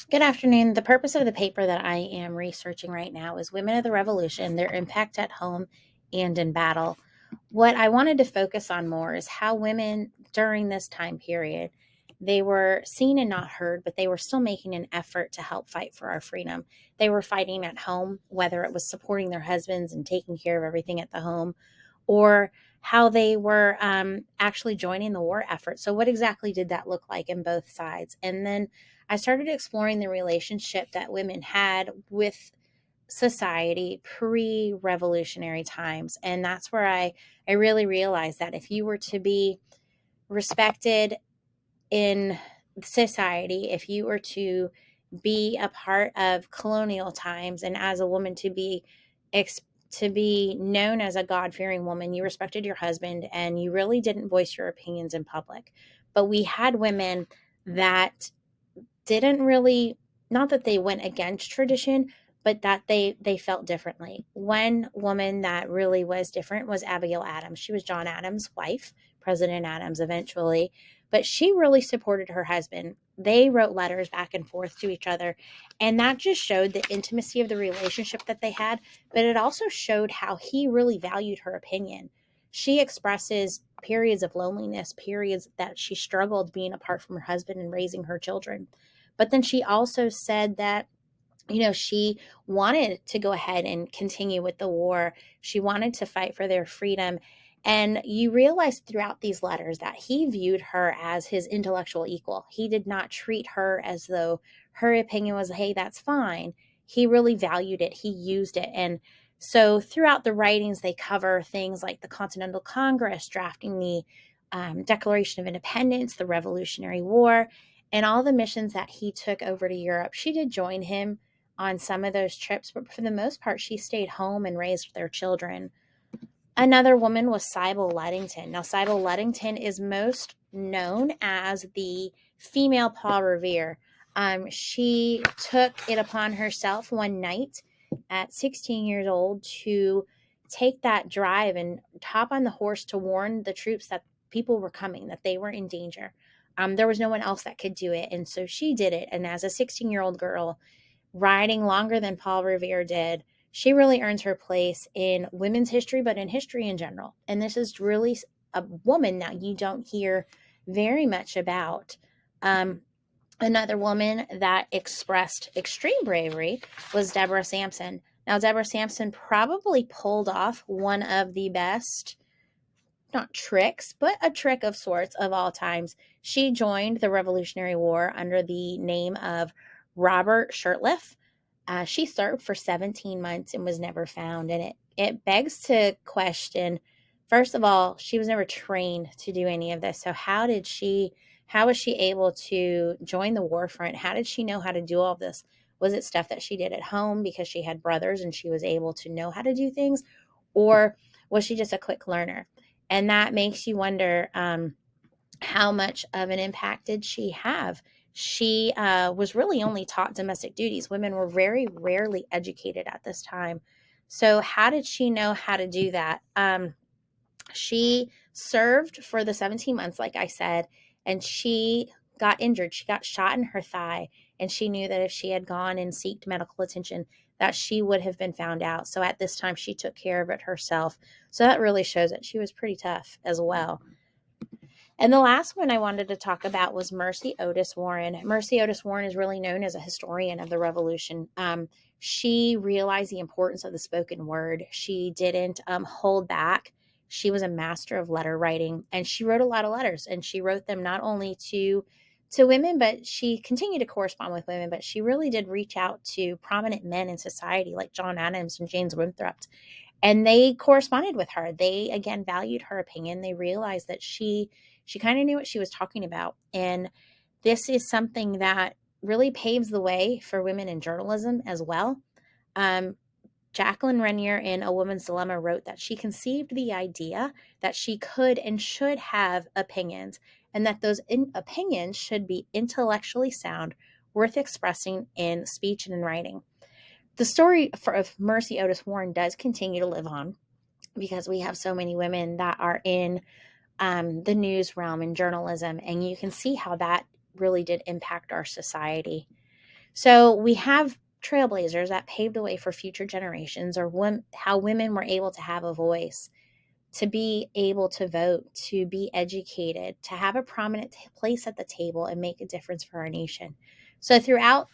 Good afternoon. The purpose of the paper that I am researching right now is Women of the Revolution, their impact at home and in battle. What I wanted to focus on more is how women during this time period, they were seen and not heard, but they were still making an effort to help fight for our freedom. They were fighting at home, whether it was supporting their husbands and taking care of everything at the home, or how they were actually joining the war effort. So, what exactly did that look like in both sides? And then I started exploring the relationship that women had with society pre-revolutionary times. And that's where I really realized that if you were to be respected in society, if you were to be a part of colonial times and as a woman to be known as a God-fearing woman, you respected your husband and you really didn't voice your opinions in public. But we had women that didn't really, not that they went against tradition, but that they felt differently. One woman that really was different was Abigail Adams. She was John Adams' wife, President Adams eventually, but she really supported her husband. They wrote letters back and forth to each other, and that just showed the intimacy of the relationship that they had, but it also showed how he really valued her opinion. She expresses periods of loneliness, periods that she struggled being apart from her husband and raising her children. But then she also said that, she wanted to go ahead and continue with the war. She wanted to fight for their freedom. And you realize throughout these letters that he viewed her as his intellectual equal. He did not treat her as though her opinion was, hey, that's fine. He really valued it. He used it. And so throughout the writings, they cover things like the Continental Congress, drafting the Declaration of Independence, the Revolutionary War, and all the missions that he took over to Europe. She did join him on some of those trips, but for the most part, she stayed home and raised their children. Another woman was Sybil Ludington. Now, Sybil Ludington is most known as the female Paul Revere. She took it upon herself one night at 16 years old to take that drive and hop on the horse to warn the troops that people were coming, that they were in danger. There was no one else that could do it. And so she did it. And as a 16-year-old girl, riding longer than Paul Revere did, she really earns her place in women's history, but in history in general. And this is really a woman that you don't hear very much about. Another woman that expressed extreme bravery was Deborah Sampson. Now, Deborah Sampson probably pulled off one of the best, not tricks, but a trick of sorts of all times. She joined the Revolutionary War under the name of Robert Shirtliff. She served for 17 months and was never found. And it begs to question, first of all, she was never trained to do any of this. So how was she able to join the war front? How did she know how to do all of this? Was it stuff that she did at home because she had brothers and she was able to know how to do things? Or was she just a quick learner? And that makes you wonder, how much of an impact did she have? She was really only taught domestic duties. Women were very rarely educated at this time. So, how did she know how to do that? She served for the 17 months, like I said, and she got injured. She got shot in her thigh, and she knew that if she had gone and sought medical attention, that she would have been found out. So at this time, she took care of it herself. So that really shows that she was pretty tough as well. And the last one I wanted to talk about was Mercy Otis Warren. Mercy Otis Warren is really known as a historian of the Revolution. She realized the importance of the spoken word. She didn't hold back. She was a master of letter writing, and she wrote a lot of letters. And she wrote them not only to women, but she continued to correspond with women. But she really did reach out to prominent men in society like John Adams and James Winthrop, and they corresponded with her. They again valued her opinion. They realized that she kind of knew what she was talking about. And this is something that really paves the way for women in journalism as well. Um, Jacqueline Renier in A Woman's Dilemma wrote that she conceived the idea that she could and should have opinions, and that those opinions should be intellectually sound, worth expressing in speech and in writing. The story of Mercy Otis Warren does continue to live on because we have so many women that are in the news realm and journalism, and you can see how that really did impact our society. So we have trailblazers that paved the way for future generations, or how women were able to have a voice, to be able to vote, to be educated, to have a prominent place at the table and make a difference for our nation. So throughout,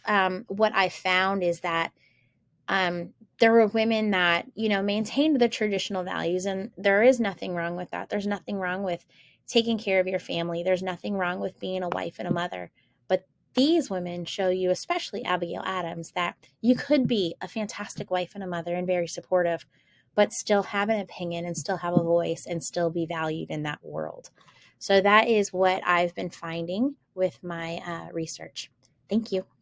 what I found is that there were women that, maintained the traditional values, and there is nothing wrong with that. There's nothing wrong with taking care of your family. There's nothing wrong with being a wife and a mother. But these women show you, especially Abigail Adams, that you could be a fantastic wife and a mother and very supportive, but still have an opinion and still have a voice and still be valued in that world. So that is what I've been finding with my research. Thank you.